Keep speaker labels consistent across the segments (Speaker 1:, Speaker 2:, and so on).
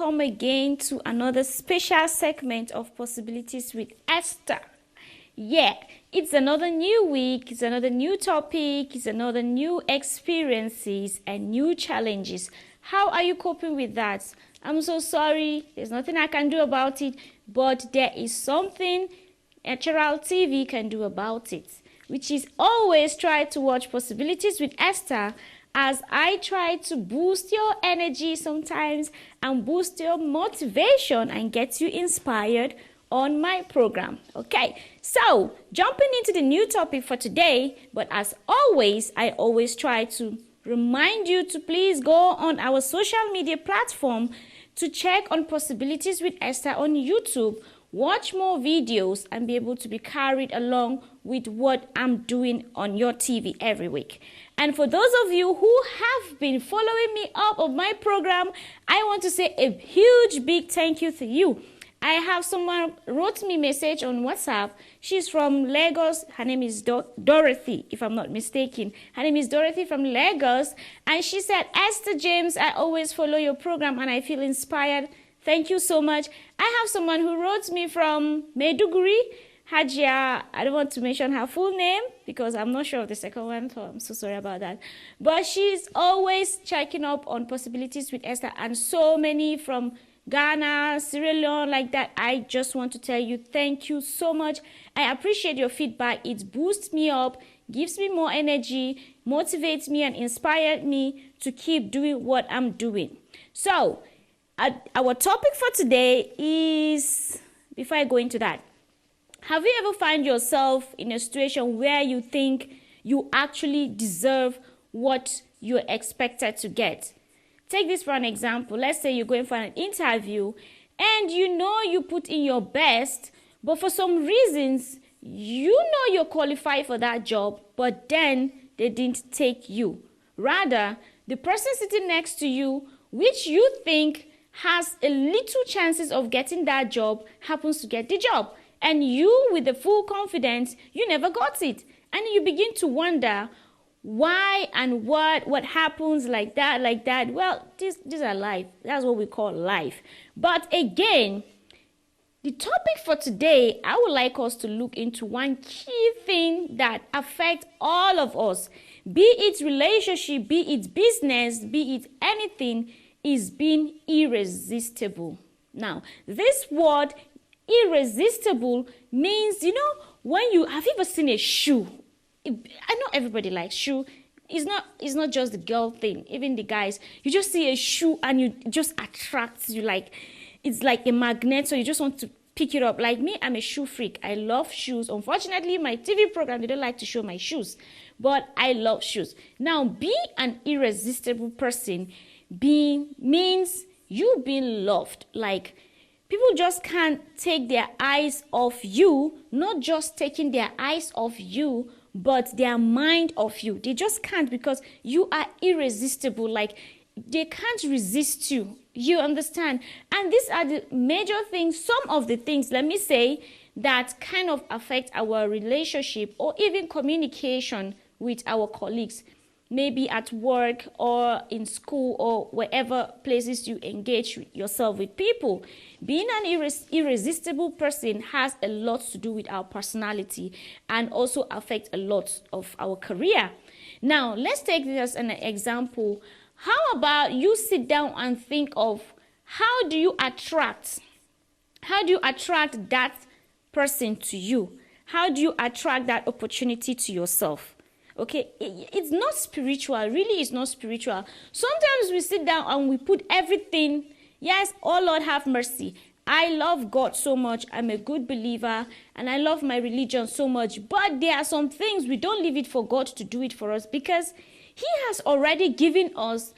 Speaker 1: welcome again to another special segment of Possibilities with Esther. Yeah, it's another new week, it's another new topic, it's another new experiences and new challenges. How are you coping with that? I'm so sorry, there's nothing I can do about it, but there is something Ntr TV can do about it, which is always try to watch Possibilities with Esther as I try to boost your energy sometimes and boost your motivation and get you inspired on my program. Okay, so jumping into the new topic for today, but as always, I always try to remind you to please go on our social media platform to check on Possibilities with Esther on YouTube, watch more videos and be able to be carried along with what I'm doing on your TV every week. And for those of you who have been following me up of my program, I want to say a huge big thank you to you. I have someone wrote me a message on WhatsApp. She's from Lagos. Her name is Dorothy, if I'm not mistaken. Her name is Dorothy from Lagos. And she said, Esther James, I always follow your program and I feel inspired. Thank you so much. I have someone who wrote me from Maiduguri, Hajia. I don't want to mention her full name because I'm not sure of the second one, so I'm so sorry about that. But she's always checking up on Possibilities with Esther, and so many from Ghana, Sierra Leone, like that. I just want to tell you thank you so much. I appreciate your feedback. It boosts me up, gives me more energy, motivates me and inspires me to keep doing what I'm doing. So our topic for today is, before I go into that, have you ever found yourself in a situation where you think you actually deserve what you're expected to get? Take this for an example. Let's say you're going for an interview and you know you put in your best, but for some reasons, you know you're qualified for that job, but then they didn't take you. Rather, the person sitting next to you, which you think has a little chances of getting that job, happens to get the job. And you, with the full confidence, you never got it. And you begin to wonder why and what happens like that. Well, these are life. That's what we call life. But again, the topic for today, I would like us to look into one key thing that affects all of us. Be it relationship, be it business, be it anything, is being irresistible. Now, this word irresistible means, when you have ever seen a shoe? I know everybody likes shoe. It's not just the girl thing, even the guys. You just see a shoe and it just attracts you, like it's like a magnet, so you just want to pick it up. Like me, I'm a shoe freak. I love shoes. Unfortunately, my TV program, they don't like to show my shoes, but I love shoes. Now, be an irresistible person means you being loved. Like, people just can't take their eyes off you, not just taking their eyes off you, but their mind off you. They just can't, because you are irresistible. Like, they can't resist you. You understand? And these are the major things, some of the things, let me say, that kind of affect our relationship or even communication with our colleagues. Maybe at work or in school or wherever places you engage yourself with people. Being an irresistible person has a lot to do with our personality and also affect a lot of our career. Now, let's take this as an example. How about you sit down and think of how do you attract that person to you? How do you attract that opportunity to yourself? Okay, it's not spiritual. Really, it's not spiritual. Sometimes we sit down and we put everything. Yes, oh Lord, have mercy. I love God so much. I'm a good believer and I love my religion so much. But there are some things we don't leave it for God to do it for us, because He has already given us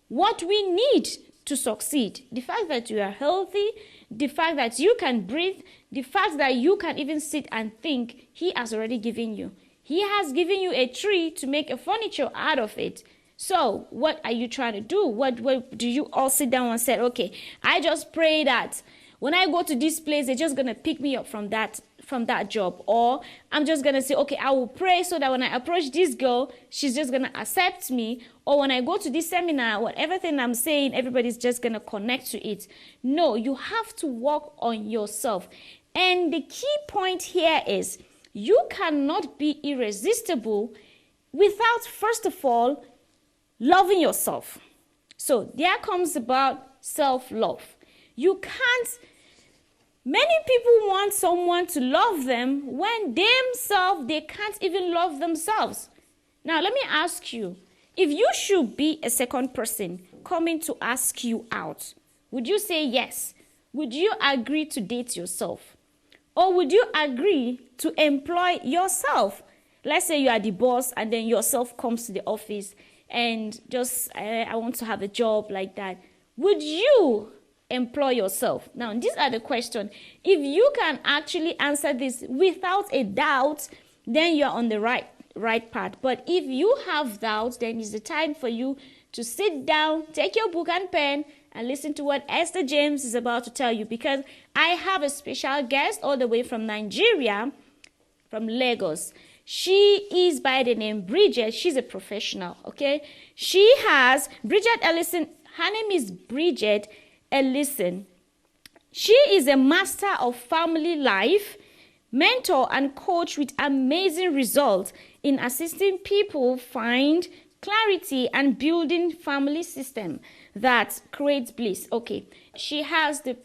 Speaker 1: what we need to succeed. The fact that you are healthy, the fact that you can breathe, the fact that you can even sit and think, He has already given you. He has given you a tree to make a furniture out of it. So what are you trying to do? What do you all sit down and say, okay, I just pray that when I go to this place, they're just going to pick me up from that from that job, or I'm just gonna say, okay, I will pray so that when I approach this girl, she's just gonna accept me, or when I go to this seminar, whatever thing I'm saying, everybody's just gonna connect to it. No, you have to work on yourself. And the key point here is you cannot be irresistible without, first of all, loving yourself. So there comes about self-love. You can't. Many people want someone to love them when themselves, they can't even love themselves. Now, let me ask you, if you should be a second person coming to ask you out, would you say yes? Would you agree to date yourself? Or would you agree to employ yourself? Let's say you are the boss and then yourself comes to the office and just, I want to have a job like that. Would you employ yourself? Now, these are the questions. If you can actually answer this without a doubt, then you're on the right path. But if you have doubts, then it's the time for you to sit down, take your book and pen, and listen to what Esther James is about to tell you, because I have a special guest all the way from Nigeria, from Lagos. She is by the name Bridget. She's a professional, okay? Bridget Ellison. Her name is Bridget Ellison. She is a master of family life, mentor and coach with amazing results in assisting people find clarity and building family system that creates bliss. Okay, she has the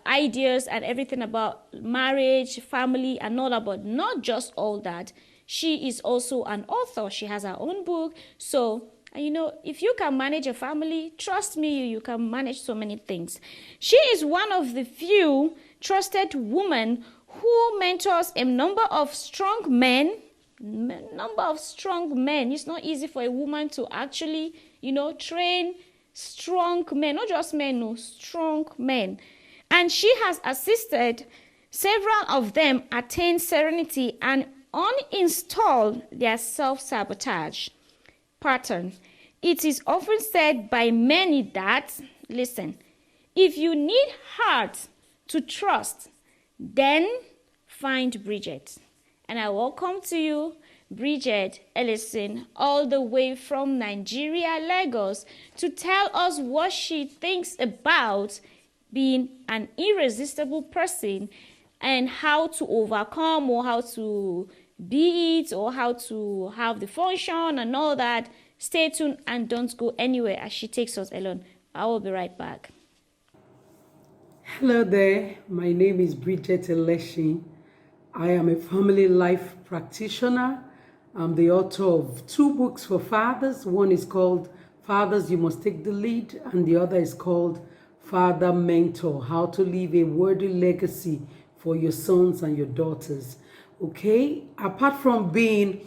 Speaker 1: ideas and everything about marriage, family, and all that, but not just all that. She is also an author. She has her own book. So, if you can manage a family, trust me, you can manage so many things. She is one of the few trusted women who mentors a number of strong men. It's not easy for a woman to actually, train strong men, not just men, no, strong men. And she has assisted several of them attain serenity and uninstall their self-sabotage pattern. It is often said by many that, listen, if you need heart to trust, then find Bridget. And I welcome to you Bridget Ellison, all the way from Nigeria, Lagos, to tell us what she thinks about being an irresistible person and how to overcome, or how to be it, or how to have the function and all that. Stay tuned and don't go anywhere as she takes us along. I will be right back.
Speaker 2: Hello there, my name is Bridget Ellison. I am a family life practitioner. I'm the author of 2 books for fathers. One is called Fathers, You Must Take the Lead, and the other is called Father Mentor, How to Leave a Worthy Legacy for Your Sons and Your Daughters. Okay, apart from being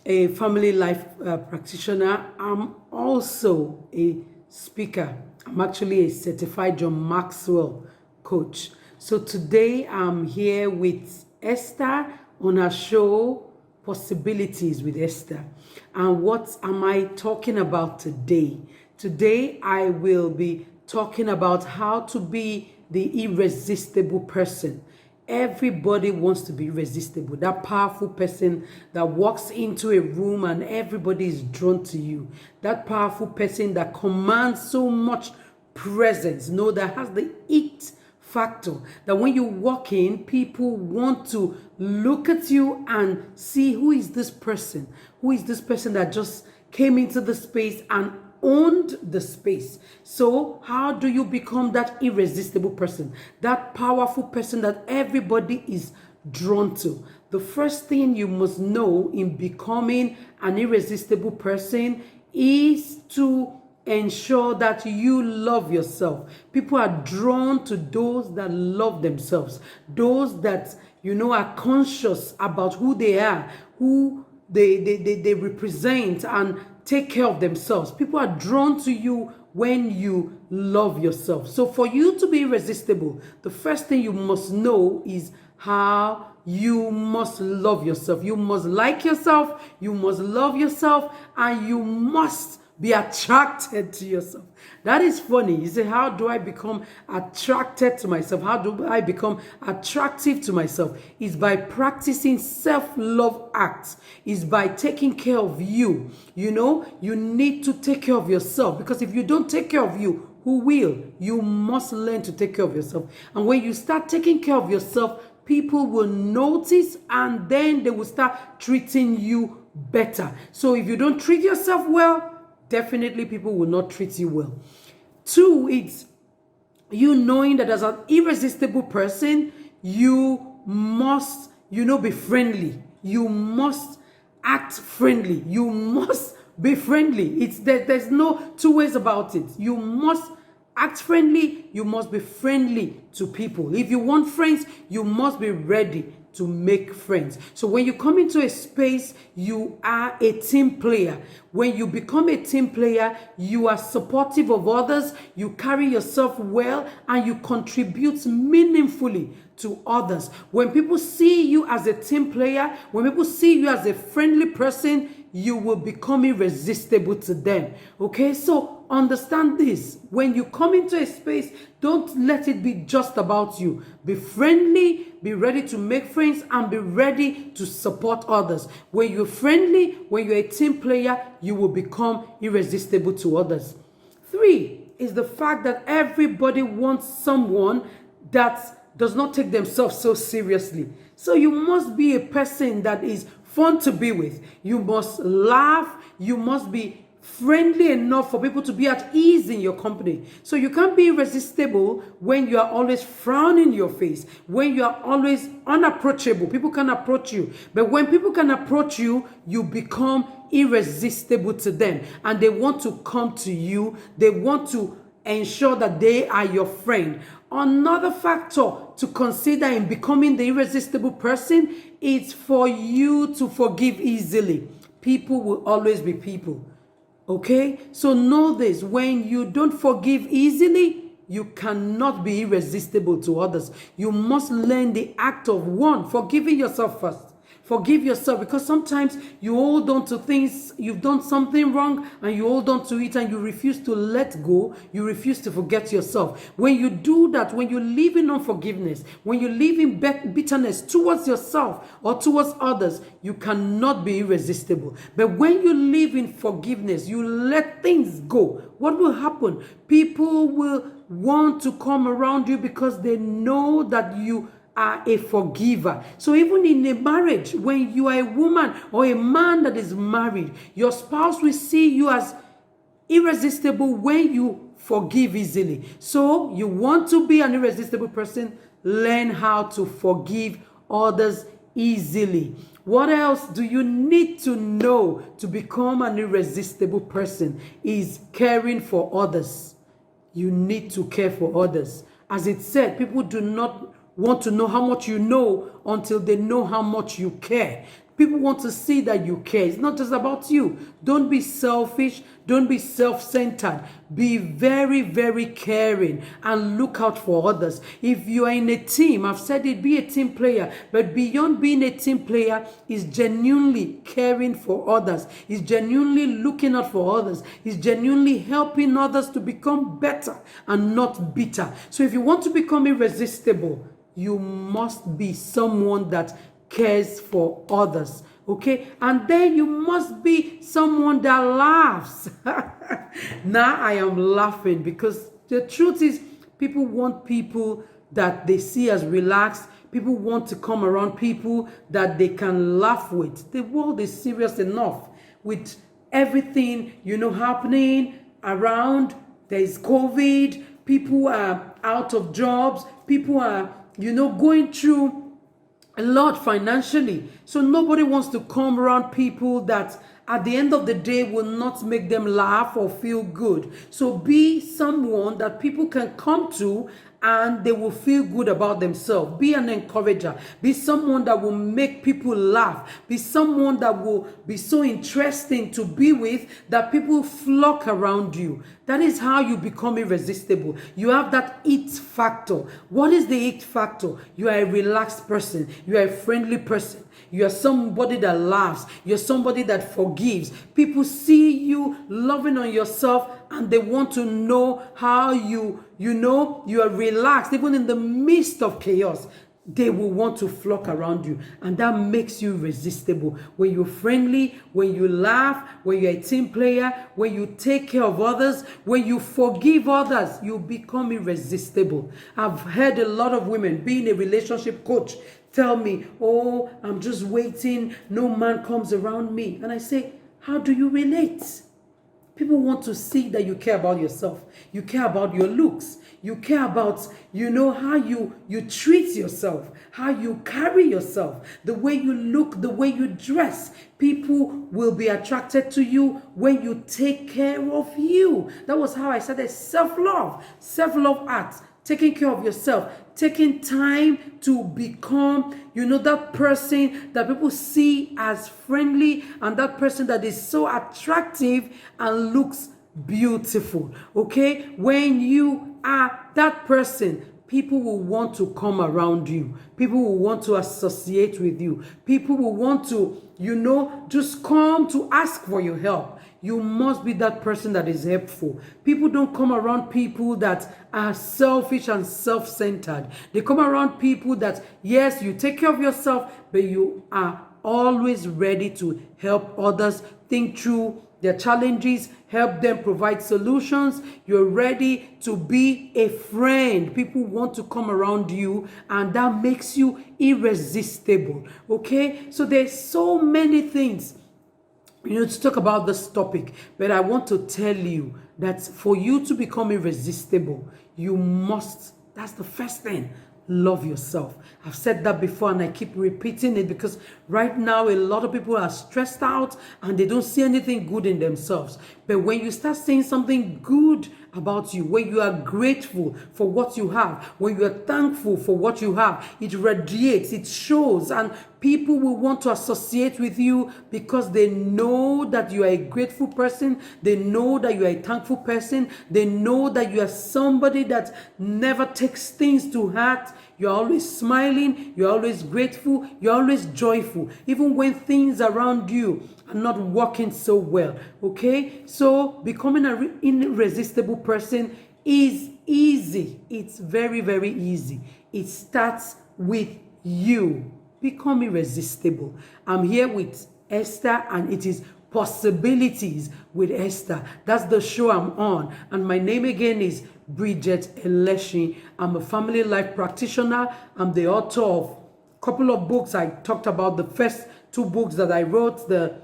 Speaker 2: a family life practitioner, I'm also a speaker. I'm actually a certified John Maxwell coach. So today I'm here with Esther on her show Possibilities with Esther. And what am I talking about today? Today I will be talking about how to be the irresistible person. Everybody wants to be irresistible. That powerful person that walks into a room and everybody is drawn to you. That powerful person that commands so much presence, that has the it factor, that when you walk in, people want to look at you and see who is this person that just came into the space and owned the space. So how do you become that irresistible person, that powerful person that everybody is drawn to? The first thing you must know in becoming an irresistible person is to ensure that you love yourself. People are drawn to those that love themselves, those that are conscious about who they are, who they represent, and take care of themselves. People are drawn to you when you love yourself. So for you to be irresistible, the first thing you must know is how you must love yourself. You must like yourself, you must love yourself, and you must Be attracted to yourself. That is funny. You say, how do I become attracted to myself? How do I become attractive to myself? It's by practicing self-love acts. It's by taking care of you. You know, you need to take care of yourself, because if you don't take care of you, who will? You must learn to take care of yourself. And when you start taking care of yourself, people will notice, and then they will start treating you better. So if you don't treat yourself well, definitely people will not treat you well. 2, it's you knowing that as an irresistible person, you must, be friendly. You must act friendly. You must be friendly. There's no two ways about it. You must act friendly. You must be friendly to people. If you want friends, you must be ready to make friends. So when you come into a space, you are a team player. When you become a team player, you are supportive of others, you carry yourself well, and you contribute meaningfully to others. When people see you as a team player, when people see you as a friendly person, you will become irresistible to them. Okay, so understand this. When you come into a space, don't let it be just about you. Be friendly, be ready to make friends, and be ready to support others. When you're friendly, when you're a team player, you will become irresistible to others. 3 is the fact that everybody wants someone that does not take themselves so seriously. So you must be a person that is fun to be with. You must laugh. You must be friendly enough for people to be at ease in your company. So you can't be irresistible when you are always frowning your face, when you are always unapproachable. People can approach you. But when people can approach you, you become irresistible to them. And they want to come to you. They want to ensure that they are your friend. Another factor to consider in becoming the irresistible person is for you to forgive easily. People will always be people. Okay? So know this. When you don't forgive easily, you cannot be irresistible to others. You must learn the act of forgiving yourself first. Forgive yourself, because sometimes you hold on to things, you've done something wrong and you hold on to it and you refuse to let go, you refuse to forget yourself. When you do that, when you live in unforgiveness, when you live in bitterness towards yourself or towards others, you cannot be irresistible. But when you live in forgiveness, you let things go, what will happen? People will want to come around you because they know that you are a forgiver. So even in a marriage, when you are a woman or a man that is married, your spouse will see you as irresistible when you forgive easily. So you want to be an irresistible person, learn how to forgive others easily. What else do you need to know to become an irresistible person? Is caring for others. You need to care for others. As it said, people do not want to know how much you know until they know how much you care. People want to see that you care. It's not just about you. Don't be selfish. Don't be self-centered. Be very, very caring and look out for others. If you are in a team, I've said it, be a team player. But beyond being a team player is genuinely caring for others. Is genuinely looking out for others. Is genuinely helping others to become better and not bitter. So if you want to become irresistible, you must be someone that cares for others. Okay? And then you must be someone that laughs. Now I am laughing because the truth is, people want people that they see as relaxed. People want to come around people that they can laugh with. The world is serious enough with everything, happening around. There is COVID. People are out of jobs. People are going through a lot financially. So nobody wants to come around people that at the end of the day will not make them laugh or feel good. So be someone that people can come to and they will feel good about themselves. Be an encourager. Be someone that will make people laugh. Be someone that will be so interesting to be with that people flock around you. That is how you become irresistible. You have that it factor. What is the it factor? You are a relaxed person. You are a friendly person. You are somebody that laughs. You're somebody that forgives. People see you loving on yourself and they want to know how you are relaxed. Even in the midst of chaos, they will want to flock around you. And that makes you irresistible. When you're friendly, when you laugh, when you're a team player, when you take care of others, when you forgive others, you become irresistible. I've heard a lot of women, being a relationship coach, tell me, oh, I'm just waiting, no man comes around me. And I say, how do you relate? People want to see that you care about yourself. You care about your looks. You care about, how you treat yourself, how you carry yourself, the way you look, the way you dress. People will be attracted to you when you take care of you. That was how I started self-love. Self-love acts. Taking care of yourself, taking time to become, that person that people see as friendly and that person that is so attractive and looks beautiful. Okay? When you are that person, people will want to come around you. People will want to associate with you. People will want to, just come to ask for your help. You must be that person that is helpful. People don't come around people that are selfish and self-centered. They come around people that, yes, you take care of yourself, but you are always ready to help others think through their challenges, help them provide solutions. You're ready to be a friend. People want to come around you, and that makes you irresistible. Okay? So there's so many things to talk about this topic, but I want to tell you that for you to become irresistible, you must, that's the first thing, love yourself. I've said that before and I keep repeating it because right now a lot of people are stressed out and they don't see anything good in themselves. But when you start saying something good about you, when you are grateful for what you have, when you are thankful for what you have, it radiates, it shows, and people will want to associate with you because they know that you are a grateful person. They know that you are a thankful person. They know that you are somebody that never takes things to heart. You're always smiling. You're always grateful. You're always joyful, even when things around you are not working so well. Okay? So becoming an irresistible person is easy. It's very, very easy. It starts with you. Become irresistible. I'm here with Esther, and it is Possibilities with Esther. That's the show I'm on. And my name again is Bridget Eleshi. I'm a family life practitioner. I'm the author of a couple of books. I talked about the first two books that I wrote, the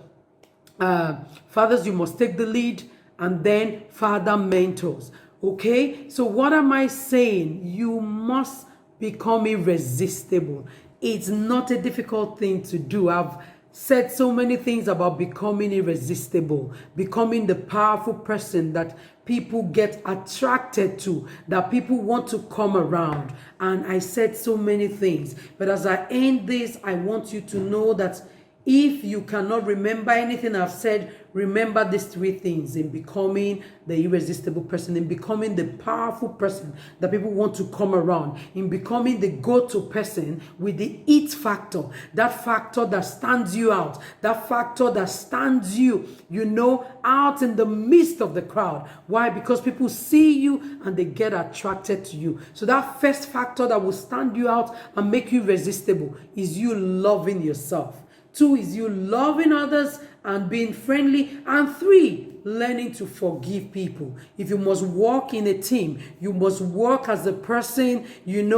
Speaker 2: Fathers You Must Take the Lead, and then Father Mentors. Okay? So what am I saying? You must become irresistible. It's not a difficult thing to do. I've said so many things about becoming irresistible, becoming the powerful person that people get attracted to, that people want to come around. And I said so many things. But as I end this, I want you to know that if you cannot remember anything I've said, remember these three things in becoming the irresistible person, in becoming the powerful person that people want to come around, in becoming the go-to person with the it factor, that factor that stands you out, that factor that stands you, out in the midst of the crowd. Why? Because people see you and they get attracted to you. So that first factor that will stand you out and make you irresistible is you loving yourself. 2 is you loving others and being friendly. And 3, learning to forgive people. If you must work in a team, you must work as a person, in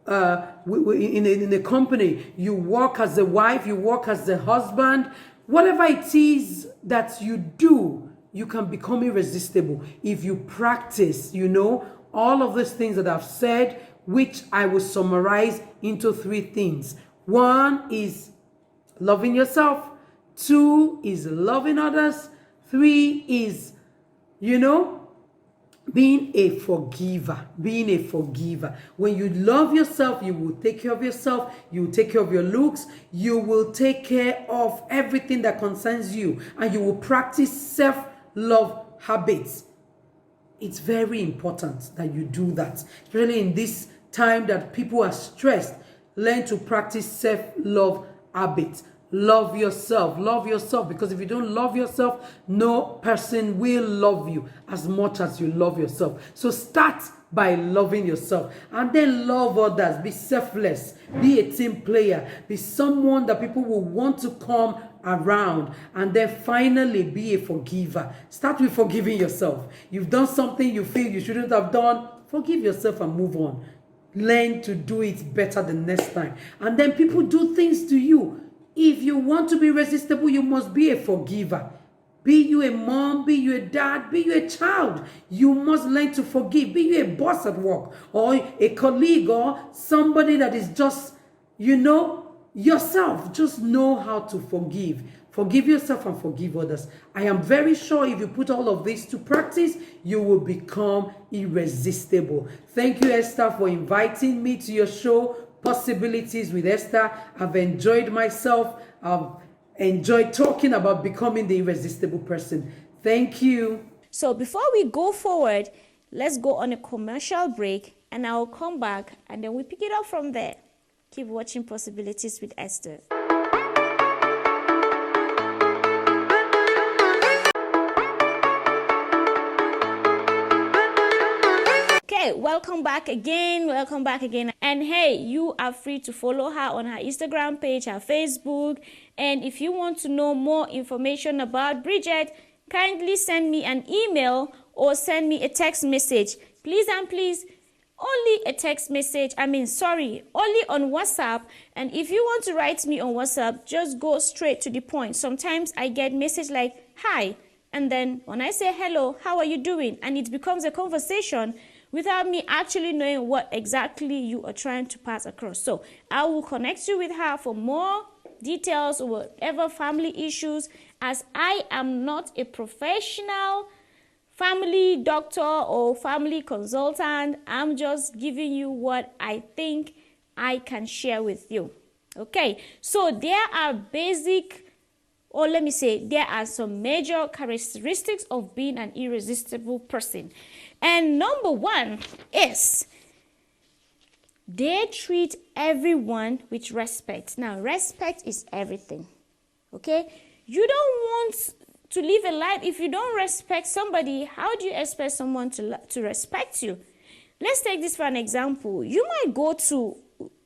Speaker 2: a company. You work as a wife, you work as a husband. Whatever it is that you do, you can become irresistible if you practice, all of these things that I've said, which I will summarize into 3 things. 1 is loving yourself. 2 is loving others. 3 is, being a forgiver. When you love yourself, you will take care of yourself, you will take care of your looks, you will take care of everything that concerns you, and you will practice self-love habits. It's very important that you do that, especially in this time that people are stressed. Learn to practice self-love habits. Love yourself, because if you don't love yourself, no person will love you as much as you love yourself. So start by loving yourself, and then love others. Be selfless, be a team player, be someone that people will want to come around, and then finally be a forgiver. Start with forgiving yourself. You've done something you feel you shouldn't have done, forgive yourself and move on. Learn to do it better the next time. And then people do things to you. If you want to be irresistible, you must be a forgiver. Be you a mom, be you a dad, be you a child, you must learn to forgive. Be you a boss at work, or a colleague, or somebody that is just, yourself. Just know how to forgive. Forgive yourself and forgive others. I am very sure if you put all of this to practice, you will become irresistible. Thank you, Esther, for inviting me to your show, Possibilities with Esther. I've enjoyed myself. I've enjoyed talking about becoming the irresistible person. Thank you.
Speaker 1: So before we go forward, let's go on a commercial break, and I'll come back and then we pick it up from there. Keep watching Possibilities with Esther. Okay, welcome back again. And hey, you are free to follow her on her Instagram page, her Facebook. And if you want to know more information about Bridget, kindly send me an email or send me a text message. Please and please, only a text message. Only on WhatsApp. And if you want to write me on WhatsApp, just go straight to the point. Sometimes I get message like, hi. And then when I say hello, how are you doing? And it becomes a conversation without me actually knowing what exactly you are trying to pass across. So I will connect you with her for more details or whatever family issues, as I am not a professional family doctor or family consultant. I'm just giving you what I think I can share with you. Okay, so there are there are some major characteristics of being an irresistible person. And number one is they treat everyone with respect. Now, respect is everything. Okay? You don't want to live a life if you don't respect somebody. How do you expect someone to respect you? Let's take this for an example. You might go to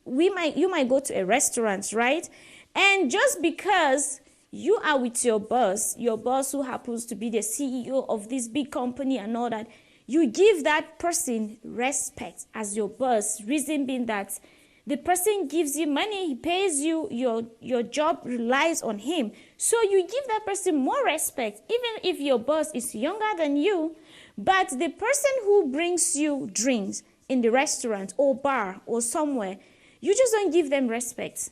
Speaker 1: a restaurant, right? And just because you are with your boss who happens to be the CEO of this big company and all that, you give that person respect as your boss. Reason being that the person gives you money, he pays you, your job relies on him. So you give that person more respect, even if your boss is younger than you. But the person who brings you drinks in the restaurant or bar or somewhere, you just don't give them respect.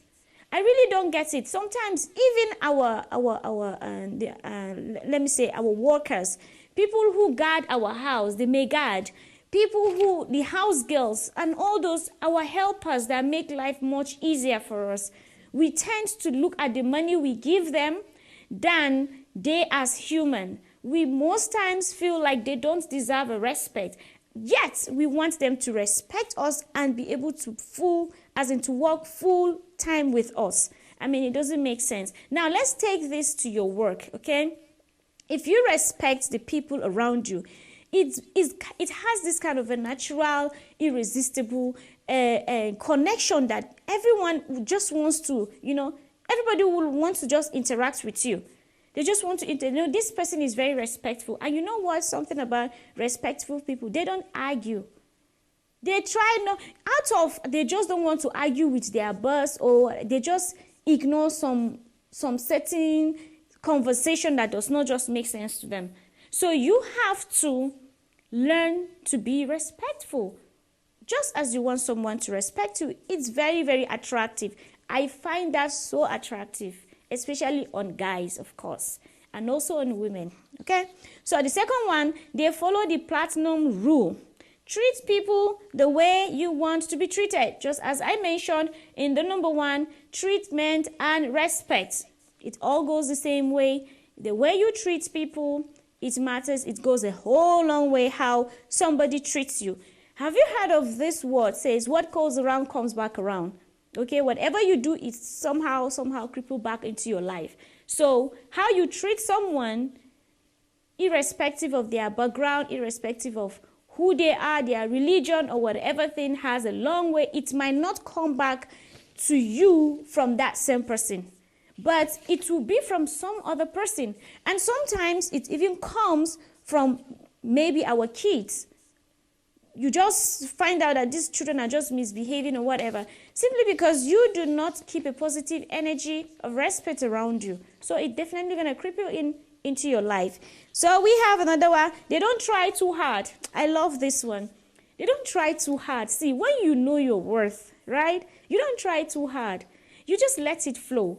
Speaker 1: I really don't get it. Sometimes even our workers, people who guard our house, the maid guard, the house girls, and all those, our helpers that make life much easier for us, we tend to look at the money we give them than they as human. We most times feel like they don't deserve a respect. Yet we want them to respect us and be able to work full time with us. It doesn't make sense. Now let's take this to your work, okay? If you respect the people around you, it has this kind of a natural, irresistible connection that everyone just wants to, everybody will want to just interact with you. They just want to, this person is very respectful. And you know what? Something about respectful people, they don't argue. They they just don't want to argue with their boss, or they just ignore some certain conversation that does not just make sense to them. So you have to learn to be respectful. Just as you want someone to respect you, it's very, very attractive. I find that so attractive, especially on guys, of course. and also on women. Okay, so the second one, they follow the platinum rule. Treat people the way you want to be treated, just as I mentioned in the number one, treatment and respect. It all goes the same way. The way you treat people, it matters. It goes a whole long way how somebody treats you. Have you heard of this word? Says what goes around comes back around. Okay, whatever you do, it somehow cripple back into your life. So how you treat someone, irrespective of their background, irrespective of who they are, their religion, or whatever thing, has a long way. It might not come back to you from that same person, but it will be from some other person. And sometimes it even comes from maybe our kids. You just find out that these children are just misbehaving or whatever, simply because you do not keep a positive energy of respect around you. So it's definitely going to cripple into your life. So we have another one. They don't try too hard. I love this one. They don't try too hard. See, when you know your worth, right? You don't try too hard. You just let it flow.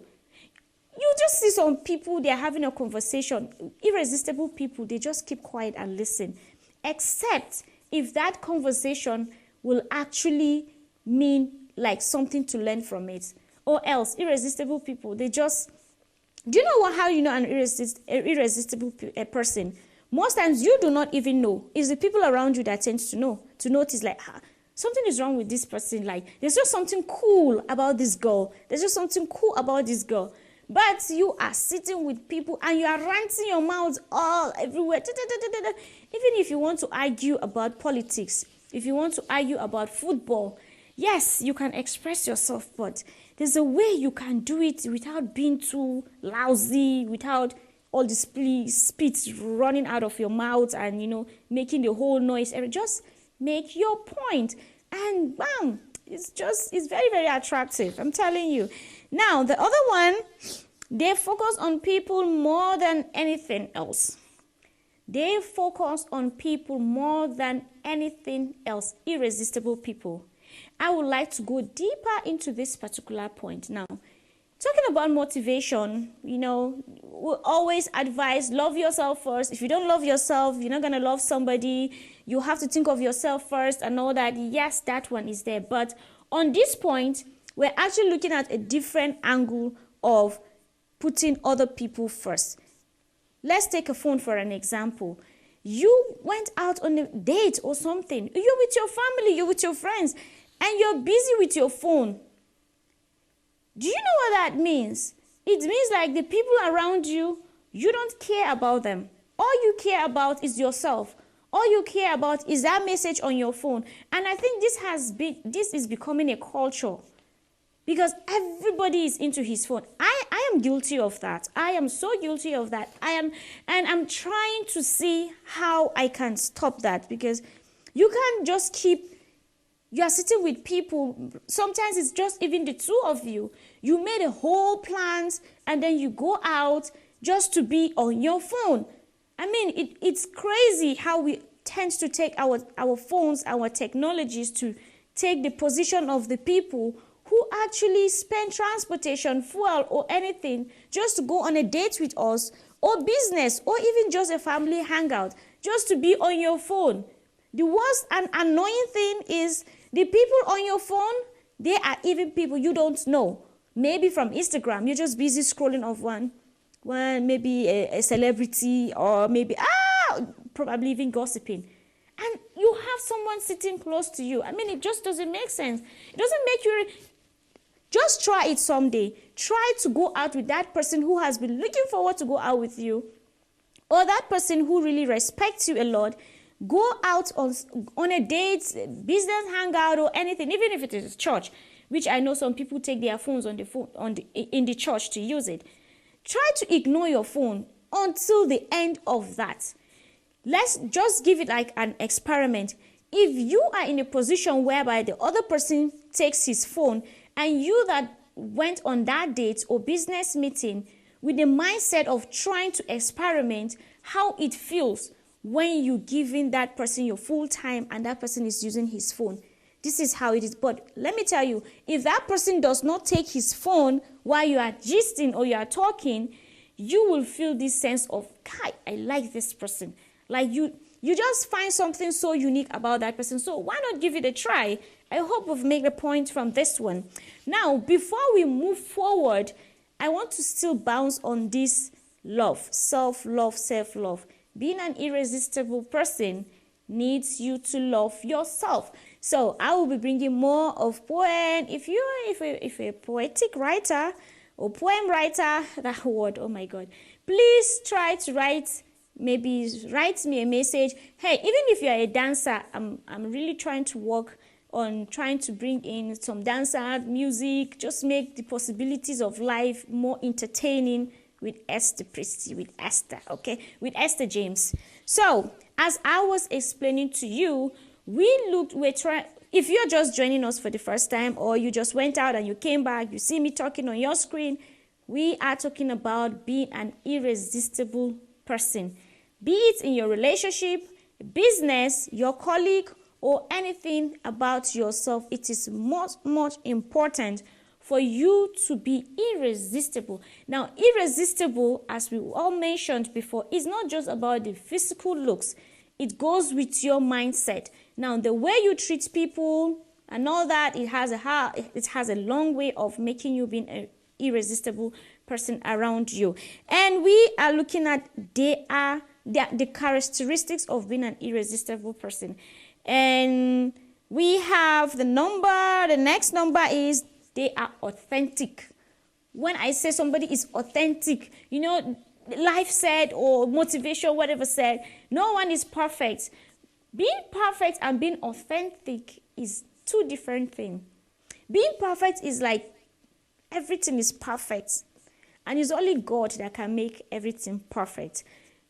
Speaker 1: You just see some people, they're having a conversation. Irresistible people, they just keep quiet and listen. Except if that conversation will actually mean like something to learn from it. Or else, irresistible people, they just... Do you know how you know an irresistible person? Most times you do not even know. It's the people around you that tends to know, to notice like, something is wrong with this person. Like, there's just something cool about this girl. There's just something cool about this girl. But you are sitting with people and you are ranting your mouth all everywhere. Even if you want to argue about politics, if you want to argue about football, yes, you can express yourself, but there's a way you can do it without being too lousy, without all the spit running out of your mouth and, making the whole noise. Just make your point and bam, it's very, very attractive. I'm telling you. Now, the other one, they focus on people more than anything else. They focus on people more than anything else. Irresistible people. I would like to go deeper into this particular point. Now, talking about motivation, we always advise love yourself first. If you don't love yourself, you're not going to love somebody. You have to think of yourself first and all that. Yes, that one is there. But on this point, we're actually looking at a different angle of putting other people first. Let's take a phone for an example. You went out on a date or something. You're with your family, you're with your friends, and you're busy with your phone. Do you know what that means? It means like the people around you, you don't care about them. All you care about is yourself. All you care about is that message on your phone. And I think this is becoming a culture because everybody is into his phone. I am guilty of that. I am so guilty of that. And I'm trying to see how I can stop that, because you can't just you are sitting with people. Sometimes it's just even the two of you. You made a whole plans and then you go out just to be on your phone. I mean, it's crazy how we tend to take our phones, our technologies to take the position of the people who actually spend transportation, fuel, or anything just to go on a date with us, or business, or even just a family hangout, just to be on your phone. The worst and annoying thing is the people on your phone, they are even people you don't know. Maybe from Instagram, you're just busy scrolling off one maybe a celebrity, or maybe, probably even gossiping. And you have someone sitting close to you. I mean, it just doesn't make sense. It doesn't make you... Just try it someday. Try to go out with that person who has been looking forward to go out with you, or that person who really respects you a lot. Go out on a date, business hangout, or anything, even if it is church, which I know some people take their phones in the church to use it. Try to ignore your phone until the end of that. Let's just give it like an experiment. If you are in a position whereby the other person takes his phone, and you that went on that date or business meeting with the mindset of trying to experiment how it feels when you giving that person your full time and that person is using his phone. This is how it is. But let me tell you, if that person does not take his phone while you are gisting or you are talking, you will feel this sense of, Kai, I like this person. Like you just find something so unique about that person. So why not give it a try? I hope we've made a point from this one. Now, before we move forward, I want to still bounce on this love, self-love, self-love. Being an irresistible person needs you to love yourself. So I will be bringing more of poem. If you're a poetic writer or poem writer, that word, oh my God, please try to write me a message. Hey, even if you're a dancer, I'm really trying to work on trying to bring in some dancer music, just make the possibilities of life more entertaining with Esther Christie, with Esther James. So, as I was explaining to you, if you're just joining us for the first time, or you just went out and you came back, you see me talking on your screen, we are talking about being an irresistible person. Be it in your relationship, business, your colleague, or anything about yourself, it is much, much important for you to be irresistible. Now, irresistible, as we all mentioned before, is not just about the physical looks. It goes with your mindset. Now, the way you treat people and all that, it has a long way of making you being an irresistible person around you. And we are looking at the characteristics of being an irresistible person. And we have the next number is they are authentic. When I say somebody is authentic, life said, or motivation, whatever said, no one is perfect. Being perfect and being authentic is two different things. Being perfect is like everything is perfect, and it's only God that can make everything perfect.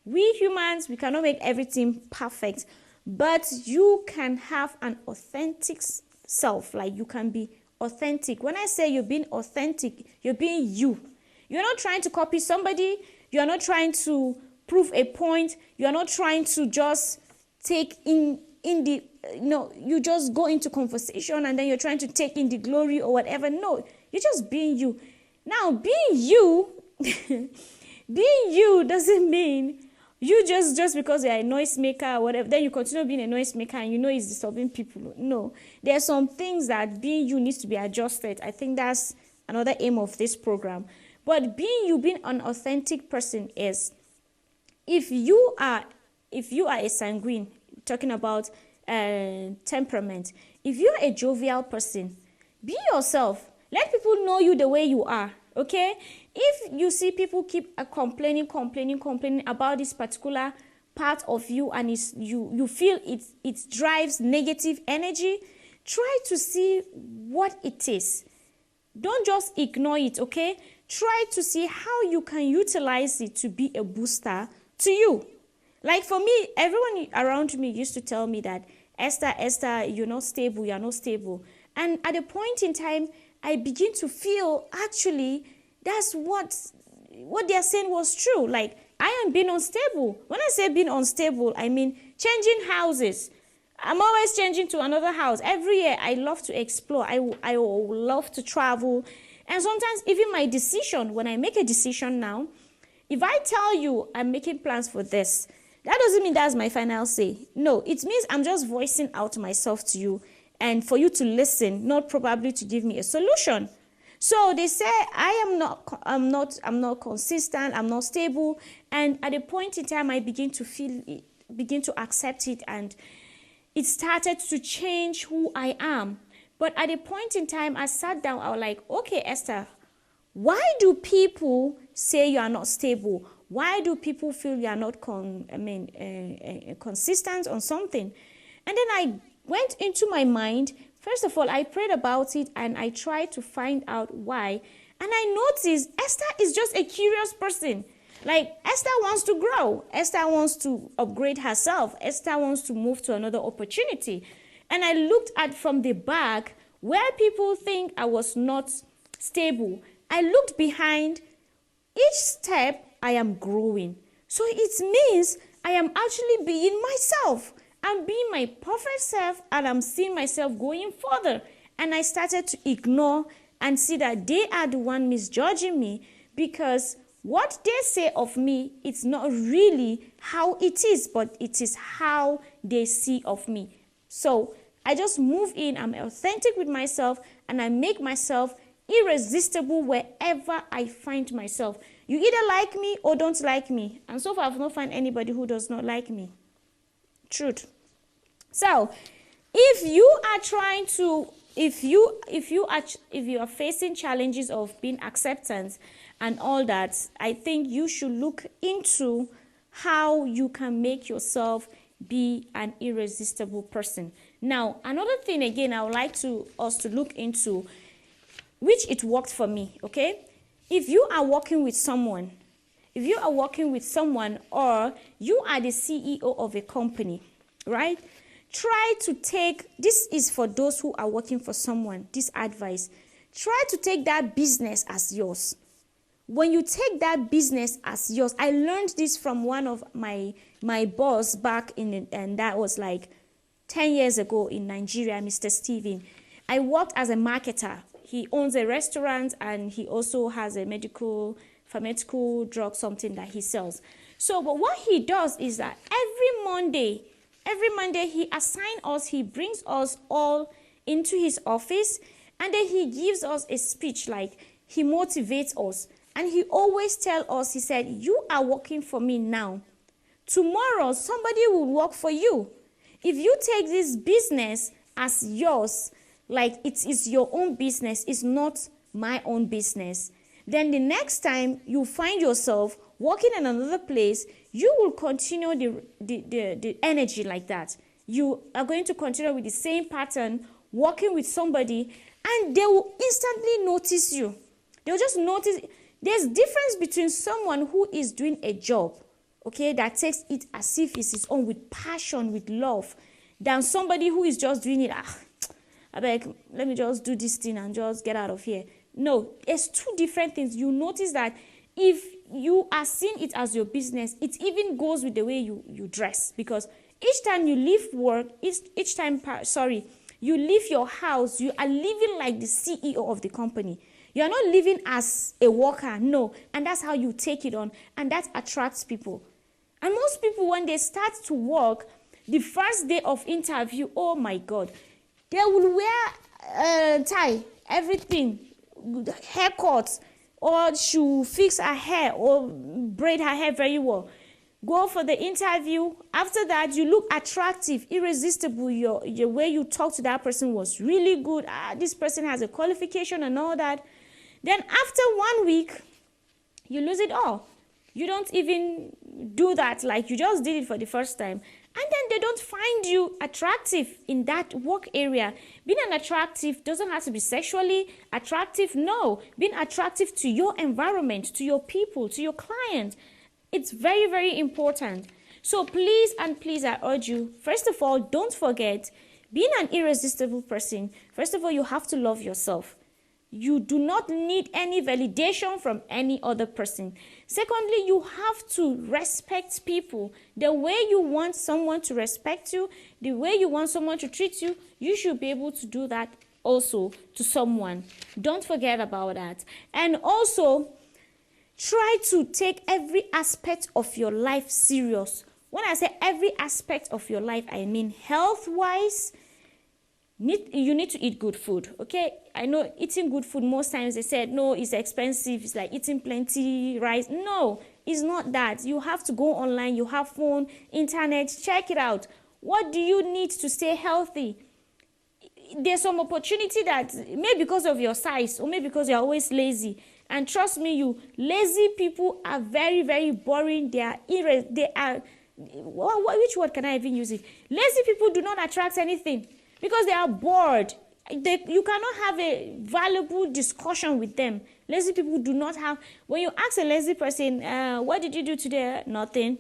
Speaker 1: We humans, we cannot make everything perfect, but you can have an authentic self. Like, you can be authentic. When I say you're being authentic, you're being you. You're not trying to copy somebody. You're not trying to prove a point. You're not trying to just take in the, you just go into conversation and then you're trying to take in the glory or whatever. No, you're just being you. Now, being you, being you doesn't mean you just because you're a noisemaker or whatever, then you continue being a noisemaker and it's disturbing people. No, there are some things that being you needs to be adjusted. I think that's another aim of this program. But being an authentic person is, if you are a sanguine, talking about temperament, if you're a jovial person, be yourself. Let people know you the way you are, okay? If you see people keep complaining about this particular part of you, and you feel it drives negative energy, try to see what it is. Don't just ignore it, okay? Try to see how you can utilize it to be a booster to you. Like for me, everyone around me used to tell me that, Esther, you're not stable. And at a point in time, I begin to feel, actually, that's what they are saying was true. Like, I am being unstable. When I say being unstable, I mean changing houses. I'm always changing to another house. Every year, I love to explore. I love to travel. And sometimes even my decision, when I make a decision now, if I tell you I'm making plans for this, that doesn't mean that's my final say. No, it means I'm just voicing out myself to you and for you to listen, not probably to give me a solution. So they say I'm not consistent, I'm not stable, and at a point in time I begin to accept it, and it started to change who I am. But at a point in time I sat down, I was like, okay, Esther, why do people say you are not stable? Why do people feel you are not consistent on something? And then I went into my mind. First of all, I prayed about it and I tried to find out why. And I noticed Esther is just a curious person. Like, Esther wants to grow. Esther wants to upgrade herself. Esther wants to move to another opportunity. And I looked at from the back where people think I was not stable. I looked behind. Each step, I am growing. So it means I am actually being myself. I'm being my perfect self, and I'm seeing myself going further. And I started to ignore and see that they are the one misjudging me, because What they say of me, it's not really how it is, but it is how they see of me. So I just move in, I'm authentic with myself, and I make myself irresistible wherever I find myself. You either like me or don't like me. And so far, I've not found anybody who does not like me. Truth. So, if you are trying to, if you are facing challenges of being acceptance and all that, I think you should look into how you can make yourself be an irresistible person. Now, another thing again, I would like us to look into, which it worked for me, okay? If you are working with someone, or you are the CEO of a company, right? Try to take, this is for those who are working for someone, this advice. Try to take that business as yours. When you take that business as yours, I learned this from one of my boss back in, and that was like 10 years ago in Nigeria, Mr. Steven. I worked as a marketer. He owns a restaurant and he also has a pharmaceutical drug, something that he sells. So, but what he does is that every Monday he assigns us, he brings us all into his office, and then he gives us a speech, like he motivates us. And he always tells us, he said, you are working for me now. Tomorrow, somebody will work for you. If you take this business as yours, like it is your own business, it's not my own business, then the next time you find yourself working in another place, you will continue the energy like that. You are going to continue with the same pattern, working with somebody, and they will instantly notice you. They'll just notice. There's difference between someone who is doing a job, okay, that takes it as if it's his own, with passion, with love, than somebody who is just doing it, I beg, let me just do this thing and just get out of here. No, it's two different things. You notice that if you are seeing it as your business, it even goes with the way you dress. Because each time you leave work, you leave your house, you are living like the CEO of the company. You are not living as a worker, no. And that's how you take it on. And that attracts people. And most people, when they start to work, the first day of interview, oh my God, they will wear tie, everything, haircuts, or she'll fix her hair or braid her hair very well. Go for the interview. After that, you look attractive, irresistible. Your way you talk to that person was really good. This person has a qualification and all that. Then after 1 week, you lose it all. You don't even do that, like you just did it for the first time. And then they don't find you attractive in that work area. Being an attractive doesn't have to be sexually attractive. No, being attractive to your environment, to your people, to your client. It's very, very important. So please and please, I urge you, first of all, don't forget, being an irresistible person, first of all, you have to love yourself. You do not need any validation from any other person. Secondly, you have to respect people. The way you want someone to respect you, the way you want someone to treat you, you should be able to do that also to someone. Don't forget about that. And also, try to take every aspect of your life serious. When I say every aspect of your life, I mean health-wise. You need to eat good food, okay? I know eating good food, most times they said, no, it's expensive. It's like eating plenty rice. No, it's not that. You have to go online. You have phone, internet. Check it out. What do you need to stay healthy? There's some opportunity that maybe because of your size or maybe because you're always lazy. And trust me, lazy people are very, very boring. Which word can I even use it? Lazy people do not attract anything. Because they are bored. You cannot have a valuable discussion with them. Lazy people do not have... When you ask a lazy person, what did you do today? Nothing.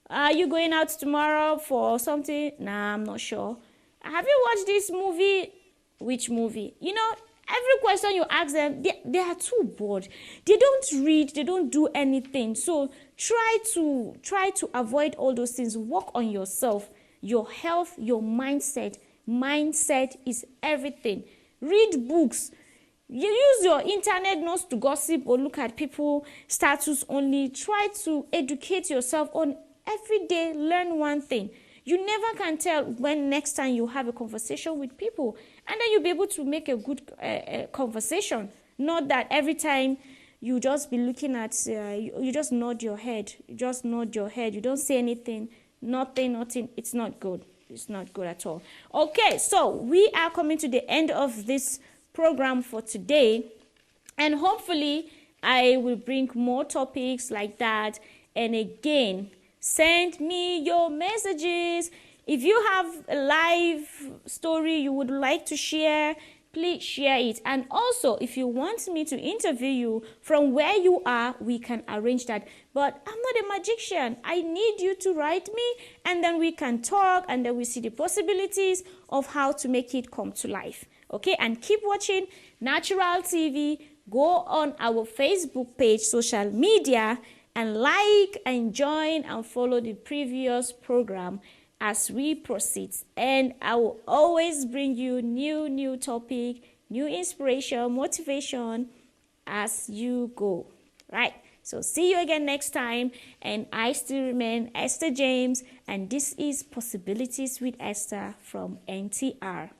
Speaker 1: Are you going out tomorrow for something? Nah, I'm not sure. Have you watched this movie? Which movie? You know, every question you ask them, they are too bored. They don't read. They don't do anything. So try to avoid all those things. Work on yourself, your health, your mindset. Mindset is everything. Read books. You use your internet not to gossip or look at people status only. Try to educate yourself on every day. Learn one thing. You never can tell when next time you have a conversation with people, and then you'll be able to make a good conversation. Not that every time you just be looking at, you just nod your head. You just nod your head. You don't say anything. Nothing. It's not good. It's not good at all. Okay, so we are coming to the end of this program for today, and hopefully I will bring more topics like that. And again, send me your messages. If you have a live story you would like to share, please share it. And also, if you want me to interview you from where you are, we can arrange that. But I'm not a magician. I need you to write me, and then we can talk, and then we see the possibilities of how to make it come to life. Okay, and keep watching Ntr TV. Go on our Facebook page, social media, and like and join and follow the previous program as we proceed. And I will always bring you new topic, new inspiration, motivation as you go. Right? So see you again next time. And I still remain Esther James, and this is Possibilities with Esther from NTR.